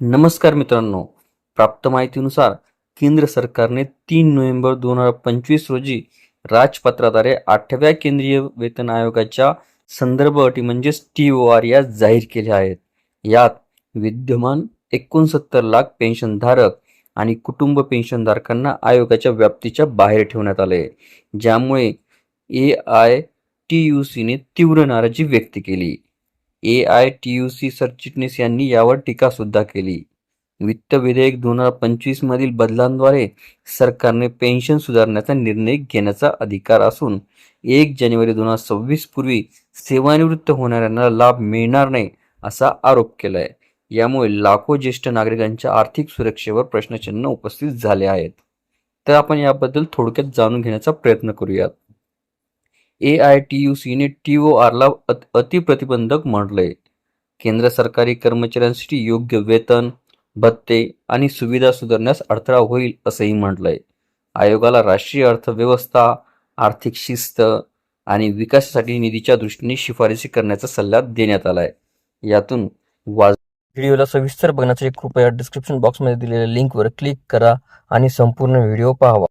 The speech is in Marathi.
नमस्कार मित्रांनो. प्राप्त माहितीनुसार केंद्र सरकारने 3 नोव्हेंबर 2025 रोजी राजपत्राद्वारे 8व्या केंद्रीय वेतन आयोगाच्या संदर्भ अटी म्हणजेच TOR या जाहीर केल्या आहेत. यात विद्यमान 69 लाख पेन्शनधारक आणि कुटुंब पेन्शनधारकांना आयोगाच्या व्याप्तीच्या बाहेर ठेवण्यात आले, ज्यामुळे AITUCने तीव्र नाराजी व्यक्त केली. AITUC सरचिटणीस यांनी यावर टीका सुद्धा केली. वित्त विधेयक 2025 मधील बदलांद्वारे सरकारने पेन्शन सुधारण्याचा निर्णय घेण्याचा अधिकार असून 1 जानेवारी 2026 पूर्वी सेवानिवृत्त होणाऱ्यांना लाभ मिळणार नाही असा आरोप केलाय. यामुळे लाखो ज्येष्ठ नागरिकांच्या आर्थिक सुरक्षेवर प्रश्नचिन्ह उपस्थित झाले आहेत. तर आपण याबद्दल थोडक्यात जाणून घेण्याचा प्रयत्न करूयात. AITUCने TORला अतिप्रतिबंधक म्हटलंय. केंद्र सरकारी कर्मचाऱ्यांसाठी योग्य वेतन, भत्ते आणि सुविधा सुधारण्यास अडथळा होईल असंही म्हटलंय. आयोगाला राष्ट्रीय अर्थव्यवस्था, आर्थिक शिस्त आणि विकासासाठी निधीच्या दृष्टीने शिफारसी करण्याचा सल्ला देण्यात आलाय. यातून व्हिडिओला सविस्तर बघण्यासाठी कृपया डिस्क्रिप्शन बॉक्समध्ये दिलेल्या लिंकवर क्लिक करा आणि संपूर्ण व्हिडिओ पाहावा.